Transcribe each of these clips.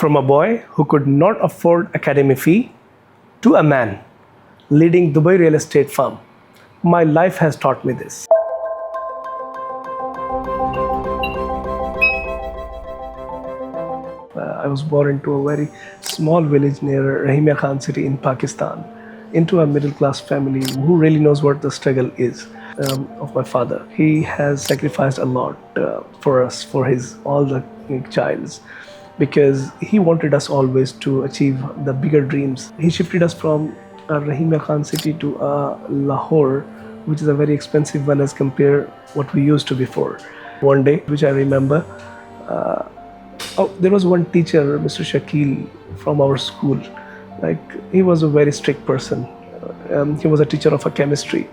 From a boy who could not afford academy fee to a man leading Dubai real estate firm, my life has taught me this. I was born into a very small village near Rahimia Khan city in Pakistan, into a middle class family who really knows what the struggle is of my father. He has sacrificed a lot for us, for his all the childs, because he wanted us always to achieve the bigger dreams. He shifted us from Rahimia Khan city to Lahore, which is a very expensive one as compared what we used to before. One day, which I remember, there was one teacher, Mr. Shakil, from our school. He was a very strict person. He was a teacher of a chemistry.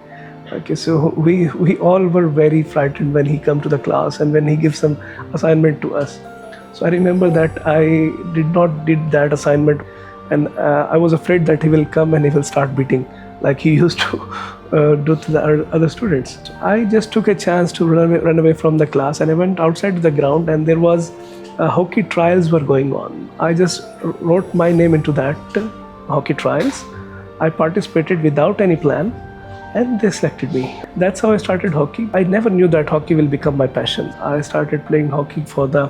Okay, so we all were very frightened when he come to the class and when he gives some assignment to us. So I remember that I did that assignment, and I was afraid that he will come and he will start beating like he used to do to the other students. So I just took a chance to run away from the class, and I went outside to the ground, and there was hockey trials were going on. I just wrote my name into that hockey trials. I participated without any plan, and they selected me. That's how I started hockey. I never knew that hockey will become my passion. I started playing hockey for the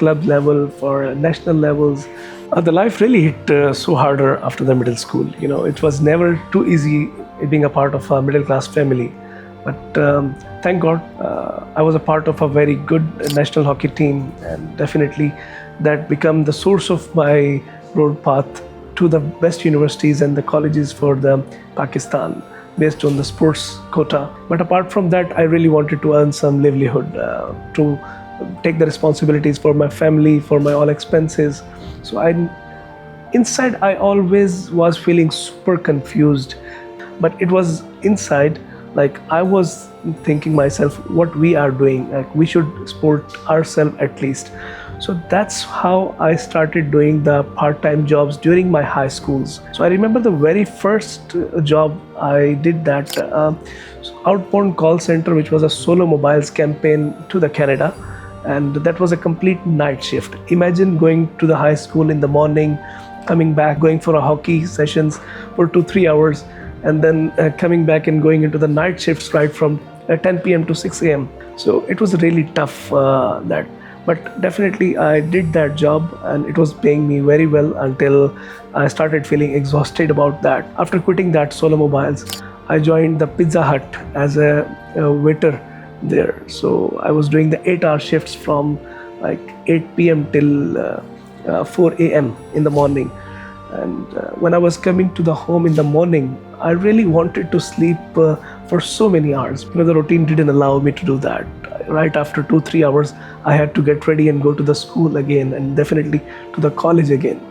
club level, for national levels. The life really hit so harder after the middle school. It was never too easy being a part of a middle class family. But thank God, I was a part of a very good national hockey team, and definitely that became the source of my road path to the best universities and the colleges for the Pakistan, based on the sports quota. But apart from that, I really wanted to earn some livelihood, to take the responsibilities for my family, for my all expenses. So inside I always was feeling super confused, but it was inside, I was thinking myself, what we are doing, we should support ourselves at least. So that's how I started doing the part-time jobs during my high schools. So I remember the very first job I did, that outbound call center, which was a solo mobiles campaign to the Canada. And that was a complete night shift. Imagine going to the high school in the morning, coming back, going for a hockey sessions for 2-3 hours, and then coming back and going into the night shifts right from 10 p.m. to 6 a.m. So it was really tough, that. But definitely I did that job, and it was paying me very well until I started feeling exhausted about that. After quitting that solo mobiles, I joined the Pizza Hut as a waiter there. So I was doing the 8-hour shifts from 8 p.m. till 4 a.m. in the morning. And when I was coming to the home in the morning, I really wanted to sleep for so many hours, because the routine didn't allow me to do that. Right after 2-3 hours, I had to get ready and go to the school again, and definitely to the college again.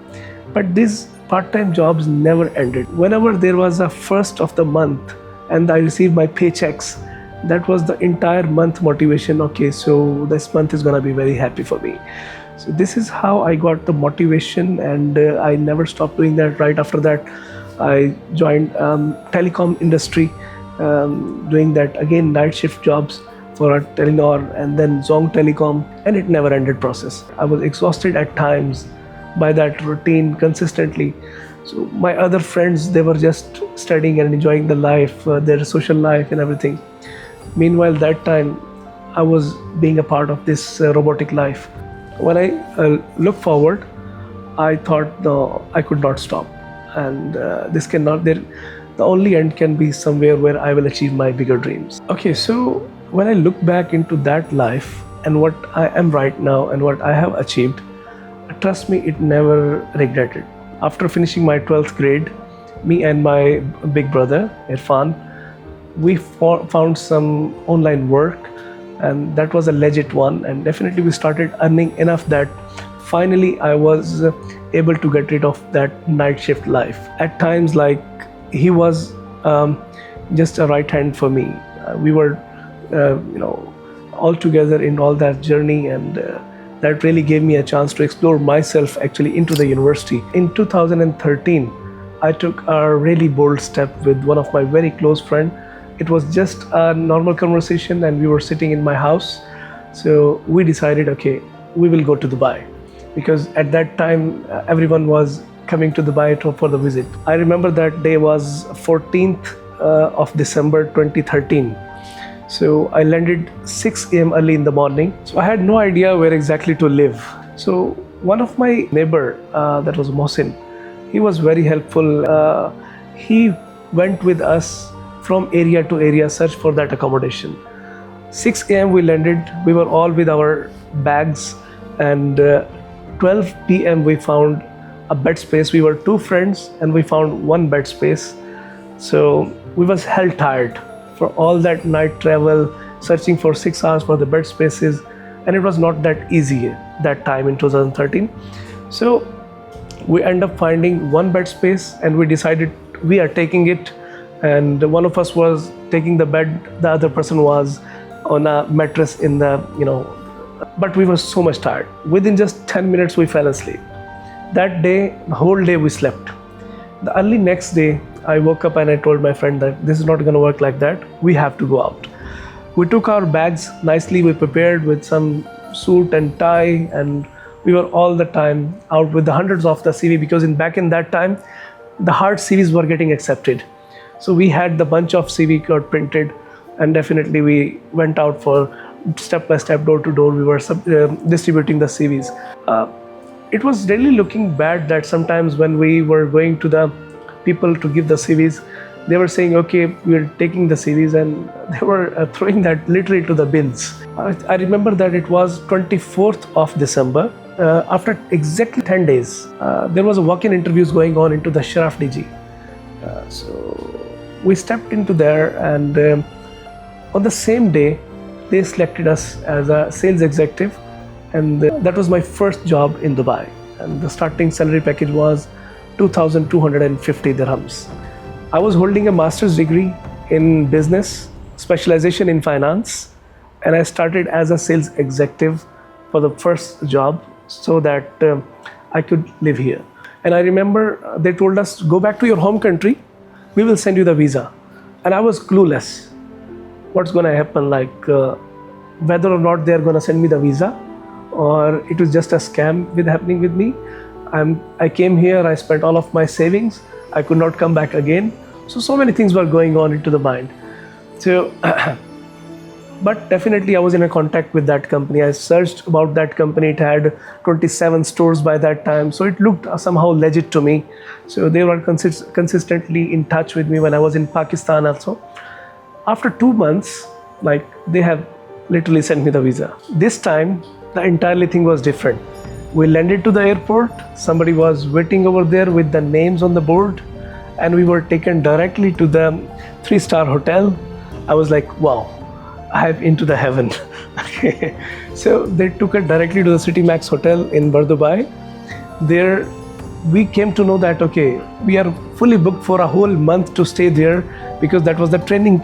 But these part-time jobs never ended. Whenever there was a first of the month and I received my paychecks, that was the entire month motivation. Okay, so this month is gonna be very happy for me. So this is how I got the motivation, and I never stopped doing that. Right after that, I joined telecom industry, doing that again, night shift jobs for Telenor and then Zong Telecom, and it never ended process. I was exhausted at times by that routine consistently. So my other friends, they were just studying and enjoying the life, their social life and everything. Meanwhile, that time I was being a part of this robotic life. When I look forward, I thought, no, I could not stop, and this cannot. The only end can be somewhere where I will achieve my bigger dreams. Okay, so when I look back into that life and what I am right now and what I have achieved, trust me, it never regretted. After finishing my 12th grade, me and my big brother Irfan, we found some online work, and that was a legit one, and definitely we started earning enough that finally I was able to get rid of that night shift life. At times, he was just a right hand for me. We were all together in all that journey, and that really gave me a chance to explore myself actually into the university. In 2013, I took a really bold step with one of my very close friends. It was just a normal conversation, and we were sitting in my house. So we decided, okay, we will go to Dubai. because at that time everyone was coming to Dubai for the visit. I remember that day was 14th of December 2013. So I landed 6 a.m. early in the morning. So I had no idea where exactly to live. So one of my neighbor, that was Mohsin, he was very helpful. He went with us from area to area, search for that accommodation. 6 a.m. we landed. We were all with our bags, and 12 p.m. we found a bed space. We were 2 friends and we found 1 bed space. So we was hell tired for all that night travel, searching for 6 hours for the bed spaces, and it was not that easy that time in 2013. So we end up finding 1 bed space, and we decided we are taking it. And one of us was taking the bed, the other person was on a mattress in the, but we were so much tired. Within just 10 minutes we fell asleep. That day, the whole day we slept. The early next day, I woke up and I told my friend that this is not going to work like that. We have to go out. We took our bags nicely. We prepared with some suit and tie, and we were all the time out with the hundreds of the CV, because back in that time, the hard CVs were getting accepted. So we had the bunch of CV got printed, and definitely we went out for step by step, door to door. We were distributing the CVs. It was really looking bad that sometimes when we were going to the people to give the CVs, they were saying, okay, we're taking the CVs, and they were throwing that literally to the bins. I remember that it was 24th of December. After exactly 10 days, there was a walk-in interviews going on into the Sharaf DG. So we stepped into there, and on the same day, they selected us as a sales executive, and that was my first job in Dubai. And the starting salary package was 2,250 dirhams. I was holding a master's degree in business, specialization in finance, and I started as a sales executive for the first job so that I could live here. And I remember they told us, go back to your home country, we will send you the visa. And I was clueless. What's going to happen, whether or not they're going to send me the visa, or it was just a scam happening with me. I came here, I spent all of my savings, I could not come back again. So many things were going on into the mind. So, but definitely I was in a contact with that company. I searched about that company. It had 27 stores by that time. So it looked somehow legit to me. So they were consistently in touch with me when I was in Pakistan also. After 2 months, they have literally sent me the visa. This time, the entirely thing was different. We landed to the airport. Somebody was waiting over there with the names on the board, and we were taken directly to the 3-star hotel. I was like, wow, I'm into the heaven. Okay. So they took us directly to the City Max Hotel in Dubai. There, we came to know that, okay, we are fully booked for a whole month to stay there, because that was the training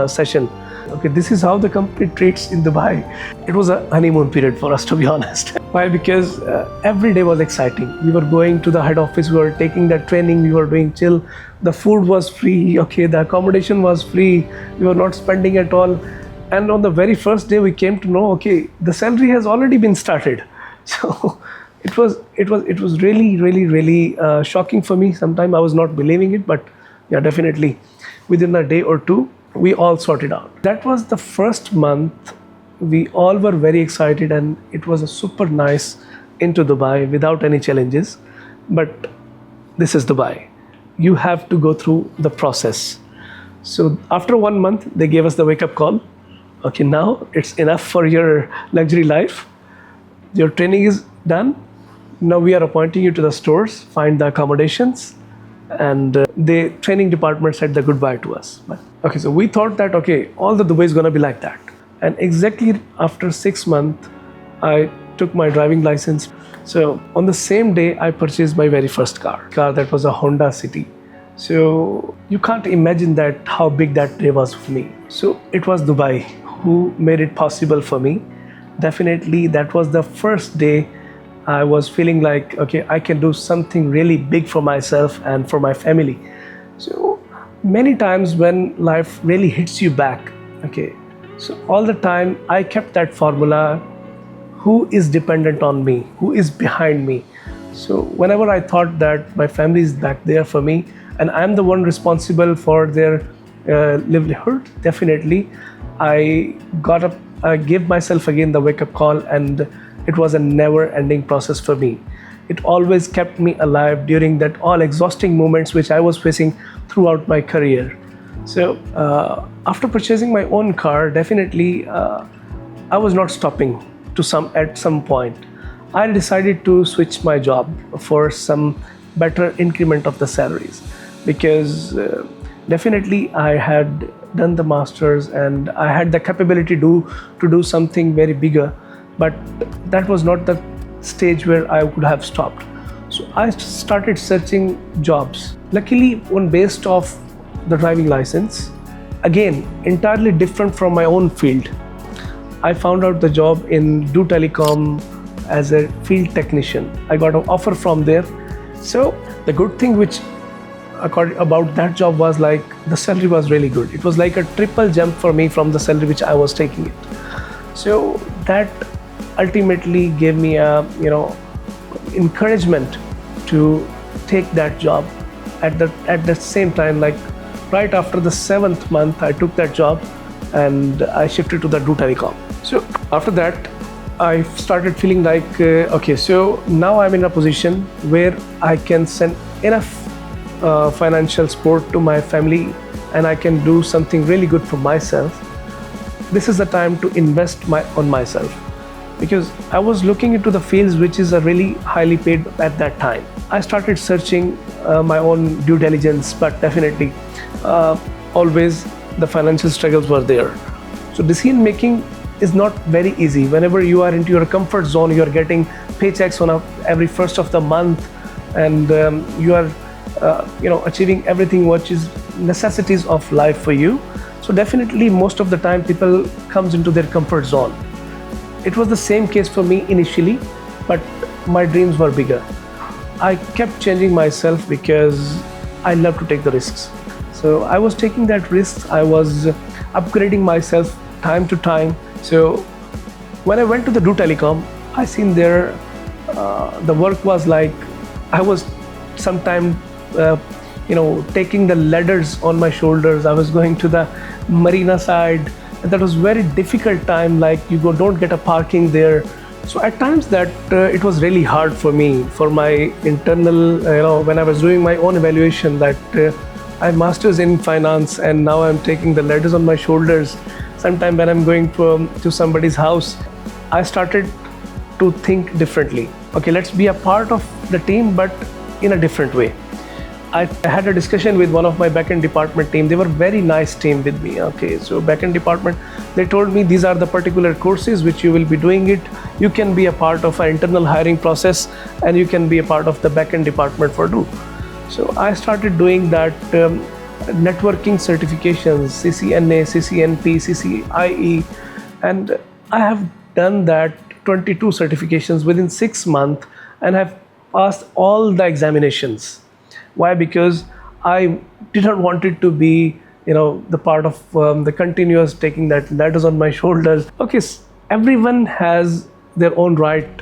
session. Okay, this is how the company treats in Dubai. It was a honeymoon period for us, to be honest. Why? Because every day was exciting. We were going to the head office, we were taking that training, we were doing chill. The food was free, okay, the accommodation was free, we were not spending at all. And on the very first day we came to know, okay, the salary has already been started. So it was really shocking for me. Sometimes I was not believing it, but yeah, definitely within a day or two, we all sorted out. That was the first month. We all were very excited, and it was a super nice into Dubai without any challenges. But this is Dubai. You have to go through the process. So after 1 month, they gave us the wake-up call. Okay, now it's enough for your luxury life. Your training is done. Now we are appointing you to the stores, find the accommodations, and the training department said the goodbye to us. But, okay, so we thought that, okay, all the Dubai is going to be like that. And exactly after 6 months, I took my driving license. So on the same day, I purchased my very first car that was a Honda City. So you can't imagine that how big that day was for me. So it was Dubai who made it possible for me. Definitely, that was the first day I was feeling like, okay, I can do something really big for myself and for my family. So many times when life really hits you back, okay, so all the time I kept that formula. who is dependent on me, who is behind me. So whenever I thought that my family is back there for me and I'm the one responsible for their livelihood, definitely I got up, I gave myself again the wake up call, and it was a never ending process for me. It always kept me alive during that all exhausting moments which I was facing throughout my career. So after purchasing my own car, definitely I was not stopping at some point. I decided to switch my job for some better increment of the salaries, because definitely I had done the masters and I had the capability to do something very bigger, but that was not the stage where I could have stopped. So I started searching jobs. Luckily, on based off the driving license, again entirely different from my own field, I found out the job in Do Telecom as a field technician. I got an offer from there. So the good thing which about that job was like the salary was really good. It was like a triple jump for me from the salary which I was taking it. So that ultimately gave me a encouragement to take that job. At the same time, like right after the 7th month, I took that job and I shifted to the Do Telecom. So after that, I started feeling like, okay, so now I'm in a position where I can send enough financial support to my family and I can do something really good for myself. This is the time to invest on myself, because I was looking into the fields which is a really highly paid at that time. I started searching my own due diligence, but definitely always the financial struggles were there. So decision making is not very easy. Whenever you are into your comfort zone, you are getting paychecks on every first of the month, and you are achieving everything which is necessities of life for you. So definitely most of the time people comes into their comfort zone. It was the same case for me initially, but my dreams were bigger. I kept changing myself because I love to take the risks. So I was taking that risk. I was upgrading myself time to time. So when I went to the Do Telecom, I seen there the work was like I was sometime taking the ladders on my shoulders. I was going to the marina side, and that was very difficult time. Like don't get a parking there. So at times that it was really hard for me, for my internal, when I was doing my own evaluation, that I have masters in finance and now I'm taking the ladders on my shoulders. Sometime when I'm going to somebody's house, I started to think differently. Okay, let's be a part of the team, but in a different way. I had a discussion with one of my backend department team. They were very nice team with me. Okay, so backend department, they told me these are the particular courses which you will be doing it. You can be a part of an internal hiring process and you can be a part of the backend department for Do. So I started doing that networking certifications, CCNA, CCNP, CCIE, and I have done that 22 certifications within 6 months and have passed all the examinations. Why? Because I didn't want it to be, the part of the continuous taking that ladders on my shoulders. Okay, everyone has their own right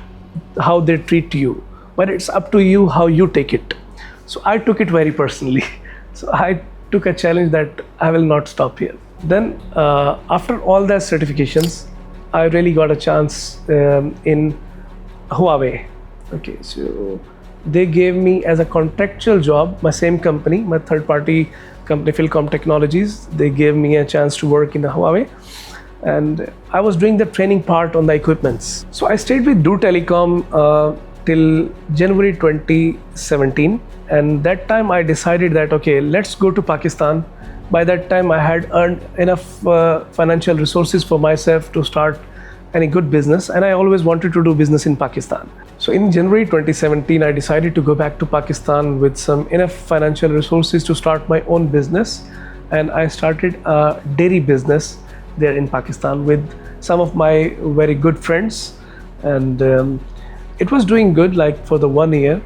how they treat you, but it's up to you how you take it. So I took it very personally. So I took a challenge that I will not stop here. Then after all the certifications, I really got a chance in Huawei. Okay, so they gave me as a contractual job, my same company, my third-party company, Philcom Technologies. They gave me a chance to work in the Huawei, and I was doing the training part on the equipments. So I stayed with Do Telecom till January 2017, and that time I decided that okay, let's go to Pakistan. By that time I had earned enough financial resources for myself to start any good business, and I always wanted to do business in Pakistan. So in January 2017, I decided to go back to Pakistan with some enough financial resources to start my own business, and I started a dairy business there in Pakistan with some of my very good friends, and it was doing good like for the 1 year,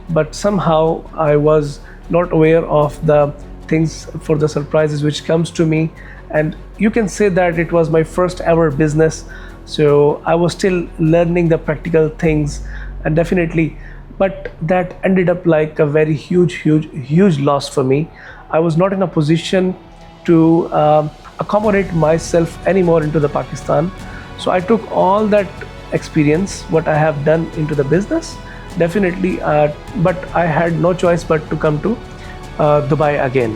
but somehow I was not aware of the things, for the surprises which comes to me. And you can say that it was my first ever business So I was still learning the practical things, and definitely, but that ended up like a very huge loss for me. I was not in a position to accommodate myself anymore into the Pakistan. So I took all that experience, what I have done, into the business, definitely. But I had no choice but to come to Dubai again.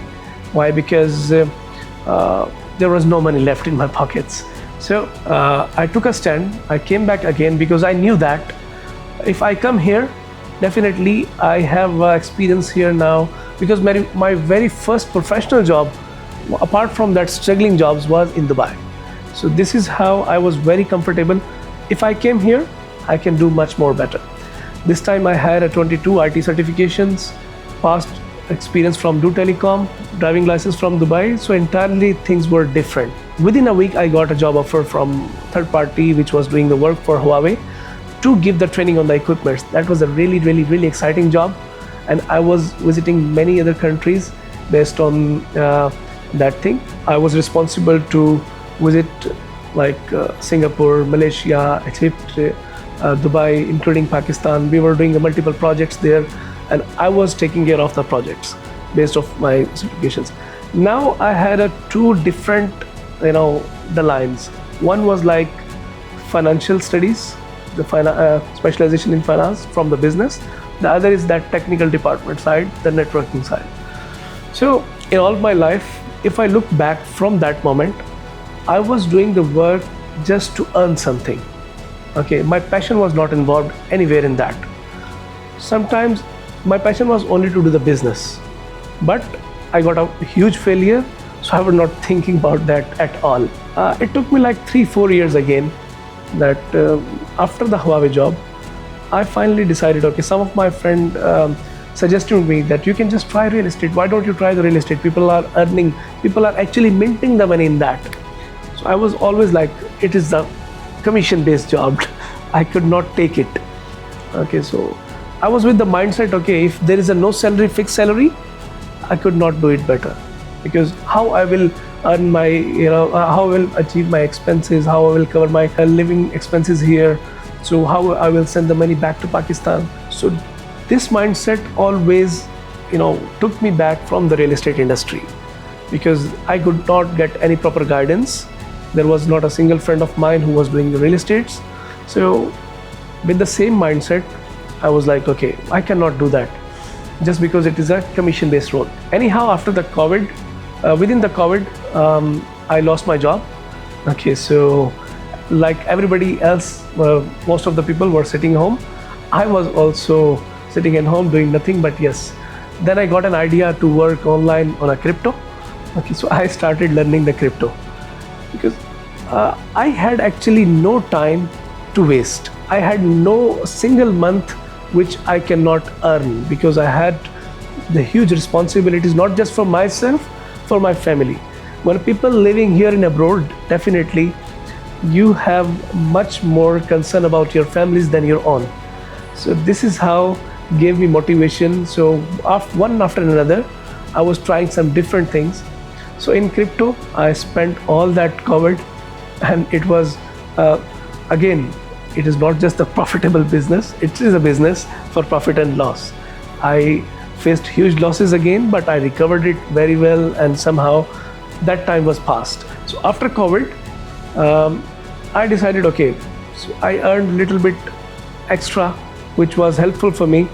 Why? Because there was no money left in my pockets. So I took a stand. I came back again because I knew that if I come here, definitely I have experience here now. Because my very first professional job, apart from that struggling jobs, was in Dubai. So this is how I was very comfortable. If I came here, I can do much more better. This time I had a 22 IT certifications, past experience from Do Telecom, driving license from Dubai. So entirely things were different. Within a week, I got a job offer from third party, which was doing the work for Huawei, to give the training on the equipment. That was a really exciting job. And I was visiting many other countries based on that thing. I was responsible to visit like Singapore, Malaysia, Egypt, Dubai, including Pakistan. We were doing multiple projects there, and I was taking care of the projects based off my certifications. Now I had two different, the lines. One was like financial studies, the specialization in finance from the business. The other is that technical department side, the networking side. So in all my life, if I look back from that moment, I was doing the work just to earn something. Okay, my passion was not involved anywhere in that. Sometimes my passion was only to do the business, but I got a huge failure, so I was not thinking about that at all. It took me like 3-4 years again that after the Huawei job, I finally decided, okay, some of my friend suggested me that you can just try real estate. Why don't you try the real estate? People are earning, people are actually minting the money in that. So I was always like, it is the commission-based job. I could not take it. Okay, so I was with the mindset, okay, if there is a no salary, fixed salary, I could not do it better. Because how I will earn my, how I will achieve my expenses, how I will cover my living expenses here, so how I will send the money back to Pakistan. So this mindset always, took me back from the real estate industry, because I could not get any proper guidance. There was not a single friend of mine who was doing the real estates. So with the same mindset, I was like, okay, I cannot do that just because it is a commission-based role. Anyhow, after the COVID, within the COVID, I lost my job. Okay, so like everybody else, most of the people were sitting home. I was also sitting at home doing nothing, but yes. Then I got an idea to work online on a crypto. Okay, so I started learning the crypto because I had actually no time to waste. I had no single month which I cannot earn, because I had the huge responsibilities, not just for myself, for my family. When people living here in abroad, definitely you have much more concern about your families than your own. So this is how gave me motivation. So one after another, I was trying some different things. So in crypto, I spent all that COVID, and it was again, it is not just a profitable business, it is a business for profit and loss. I faced huge losses again, but I recovered it very well, and somehow that time was past. So after COVID, I decided, okay, so I earned a little bit extra, which was helpful for me.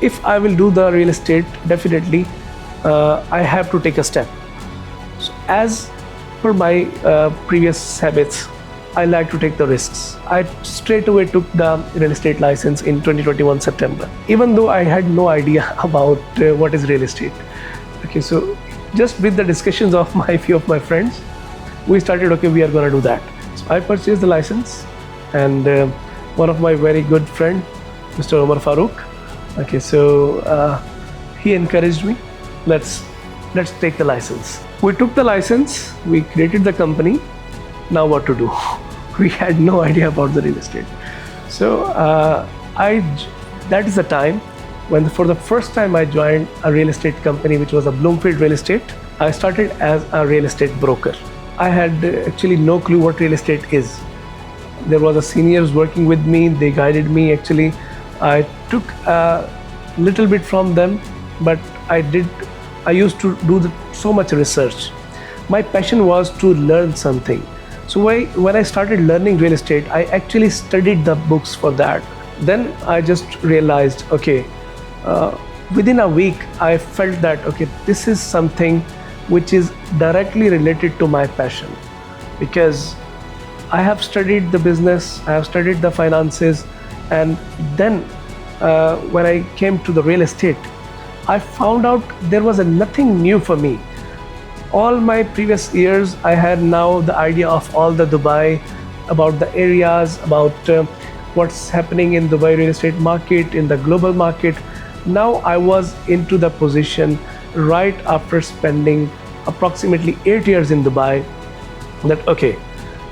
If I will do the real estate, definitely I have to take a step. So as per my previous habits, I like to take the risks. I straight away took the real estate license in 2021 September, even though I had no idea about what is real estate. Okay, so just with the discussions of few of my friends, we started, okay, we are going to do that. So I purchased the license, and one of my very good friend, Mr. Omar Farooq, okay, so he encouraged me, let's take the license. We took the license, we created the company. Now what to do? We had no idea about the real estate. So that is the time when for the first time I joined a real estate company, which was a Bloomfield Real Estate. I started as a real estate broker. I had actually no clue what real estate is. There was a seniors working with me. They guided me. Actually, I took a little bit from them, but I used to do so much research. My passion was to learn something. So when I started learning real estate, I actually studied the books for that. Then I just realized, okay, within a week, I felt that, okay, this is something which is directly related to my passion, because I have studied the business, I have studied the finances, and then when I came to the real estate, I found out there was nothing new for me. All my previous years, I had now the idea of all the Dubai, about the areas, about what's happening in Dubai real estate market, in the global market. Now I was into the position right after spending approximately 8 years in Dubai, that okay,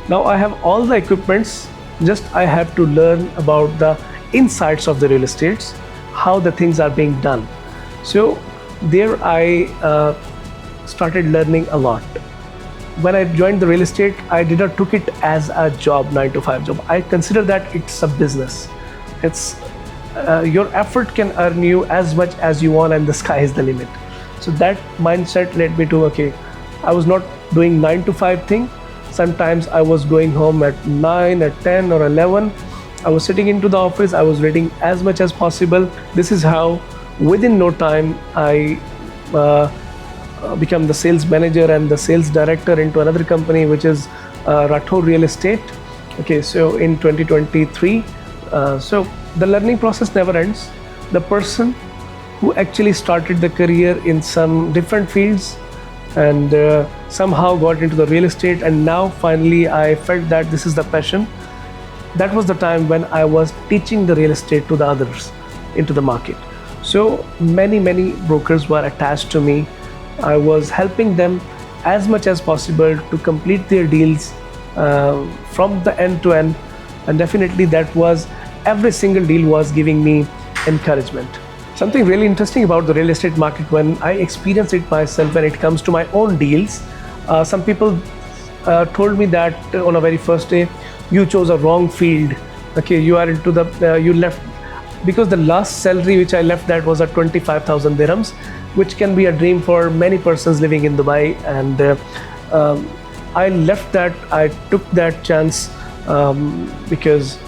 now I have all the equipments, just I have to learn about the insights of the real estates, how the things are being done. So there I started learning a lot. When I joined the real estate, I did not took it as a job, 9 to 5 job. I consider that it's a business. It's your effort can earn you as much as you want, and the sky is the limit. So that mindset led me to, okay, I was not doing 9 to 5 thing. Sometimes I was going home at 9, at 10 or 11. I was sitting into the office. I was reading as much as possible. This is how within no time I become the sales manager and the sales director into another company, which is Rathore Real Estate. Okay, so in 2023, so the learning process never ends. The person who actually started the career in some different fields and somehow got into the real estate, and now finally I felt that this is the passion. That was the time when I was teaching the real estate to the others into the market. So many brokers were attached to me. I was helping them as much as possible to complete their deals from the end to end, and definitely that was, every single deal was giving me encouragement. Something really interesting about the real estate market, when I experienced it myself, when it comes to my own deals, some people told me that on a very first day, you chose a wrong field. Okay, you are into the you left, because the last salary which I left, that was at 25,000 dirhams, which can be a dream for many persons living in Dubai. And I left that. I took that chance because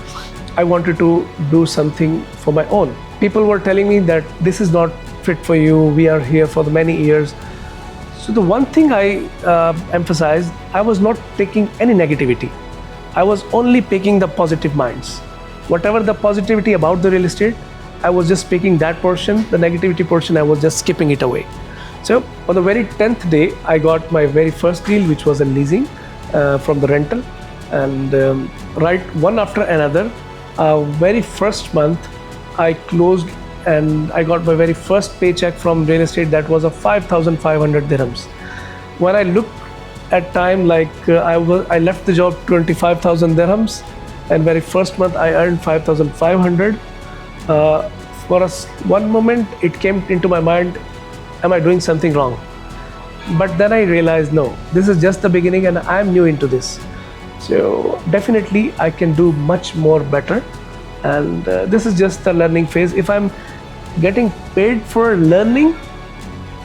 I wanted to do something for my own. People were telling me that this is not fit for you. We are here for the many years. So the one thing I emphasized, I was not taking any negativity. I was only picking the positive minds. Whatever the positivity about the real estate, I was just picking that portion. The negativity portion, I was just skipping it away. So on the very 10th day, I got my very first deal, which was a leasing from the rental. And right one after another, very first month, I closed and I got my very first paycheck from real estate. That was of 5,500 dirhams. When I looked at time, like I left the job 25,000 dirhams, and very first month I earned 5,500. For one moment it came into my mind, am I doing something wrong? But then I realized, no, this is just the beginning and I'm new into this. So definitely I can do much more better, and this is just the learning phase. If I'm getting paid for learning,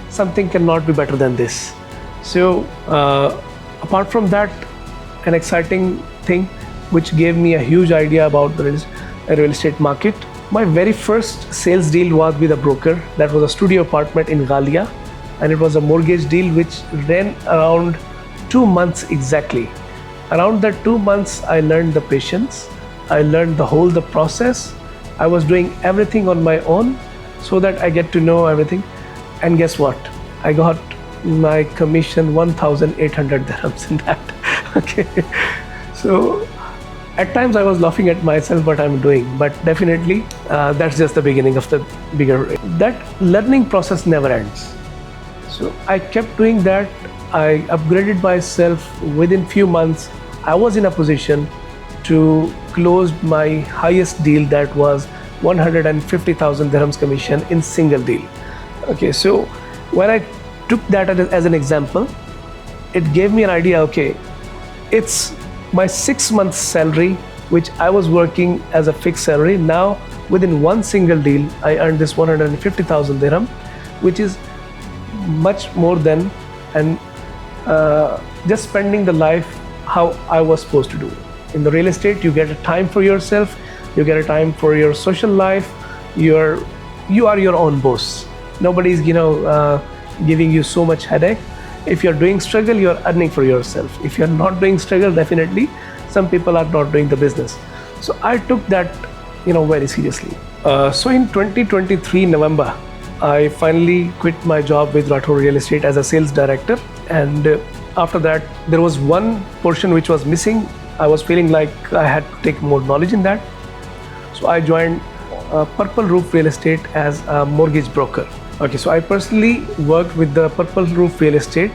something cannot be better than this. So apart from that, an exciting thing which gave me a huge idea about the real estate market, my very first sales deal was with a broker. That was a studio apartment in Ghalia, and it was a mortgage deal which ran around 2 months exactly. Around that 2 months, I learned the patience. I learned the process. I was doing everything on my own so that I get to know everything. And guess what? I got my commission 1,800 dirhams in that. Okay. So at times I was laughing at myself what I'm doing, but definitely that's just the beginning of the bigger. That learning process never ends. So I kept doing that. I upgraded myself. Within few months, I was in a position to close my highest deal, that was 150,000 dirhams commission in single deal. Okay, so when I took that as an example, it gave me an idea, okay, it's my 6 months salary which I was working as a fixed salary. Now, within one single deal, I earned this 150,000 dirham, which is much more than and just spending the life how I was supposed to do. In the real estate, you get a time for yourself, you get a time for your social life. You are your own boss. Nobody's giving you so much headache. If you're doing struggle, you're earning for yourself. If you're not doing struggle, definitely some people are not doing the business. So I took that very seriously. So in 2023 November, I finally quit my job with Rathore Real Estate as a sales director, and after that there was one portion which was missing. I was feeling like I had to take more knowledge in that, so I joined Purple Roof Real Estate as a mortgage broker. Okay, so I personally worked with the Purple Roof Real Estate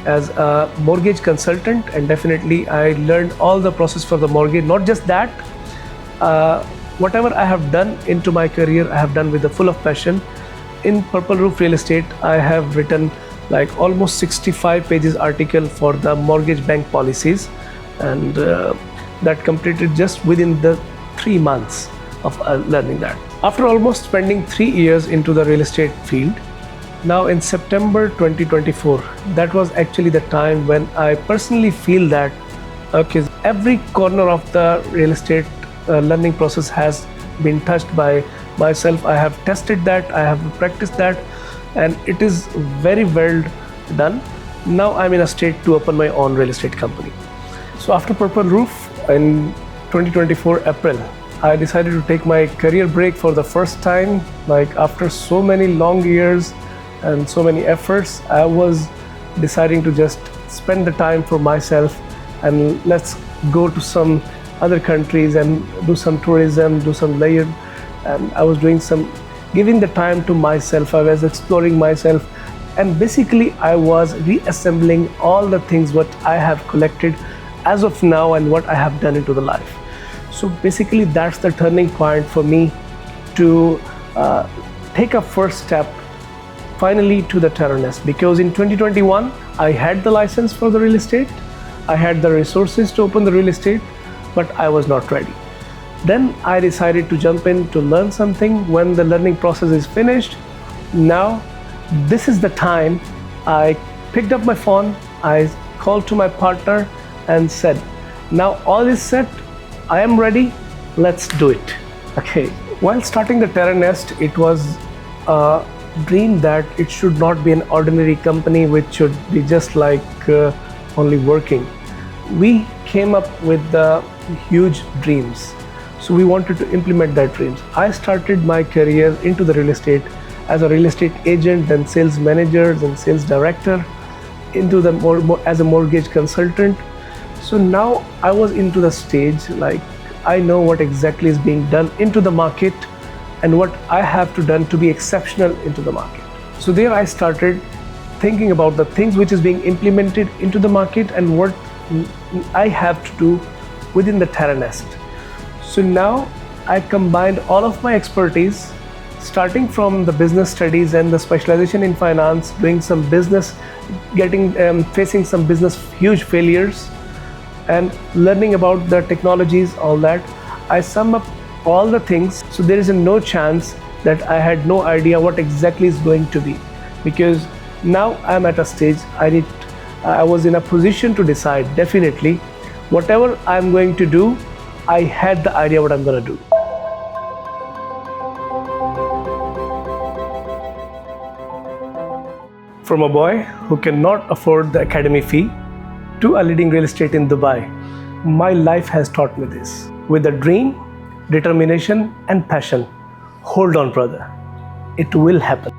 as a mortgage consultant, and definitely I learned all the process for the mortgage. Not just that, whatever I have done into my career, I have done with the full of passion. In Purple Roof Real Estate, I have written like almost 65 pages article for the mortgage bank policies, and that completed just within the 3 months of learning that. After almost spending 3 years into the real estate field, now in September 2024, that was actually the time when I personally feel that okay, every corner of the real estate learning process has been touched by myself. I have tested that, I have practiced that, and it is very well done. Now I'm in a state to open my own real estate company. So after Purple Roof in 2024 April, I decided to take my career break for the first time. Like after so many long years and so many efforts, I was deciding to just spend the time for myself and let's go to some other countries and do some tourism, do some layer. And I was doing giving the time to myself. I was exploring myself, and basically I was reassembling all the things what I have collected as of now and what I have done into the life. So basically that's the turning point for me to take a first step finally to the TerraNest, because in 2021 I had the license for the real estate, I had the resources to open the real estate, but I was not ready. Then I decided to jump in to learn something. When the learning process is finished, now this is the time. I picked up my phone, I called to my partner and said, now all is set, I am ready, let's do it. Okay. While starting the TerraNest, it was a dream that it should not be an ordinary company which should be just like only working. We came up with the huge dreams. So we wanted to implement that dreams. I started my career into the real estate as a real estate agent, then sales manager, then sales director, into the as a mortgage consultant. So now I was into the stage like I know what exactly is being done into the market and what I have to done to be exceptional into the market. So there I started thinking about the things which is being implemented into the market and what I have to do within the TerraNest. So now I combined all of my expertise, starting from the business studies and the specialization in finance, doing some business, facing some business huge failures, and learning about the technologies, all that. I sum up all the things, so there is no chance that I had no idea what exactly is going to be, because now I'm at a stage I was in a position to decide definitely whatever I'm going to do. I had the idea what I'm going to do. From a boy who cannot afford the academy fee to a leading real estate in Dubai, my life has taught me this. With a dream, determination and passion, hold on brother, it will happen.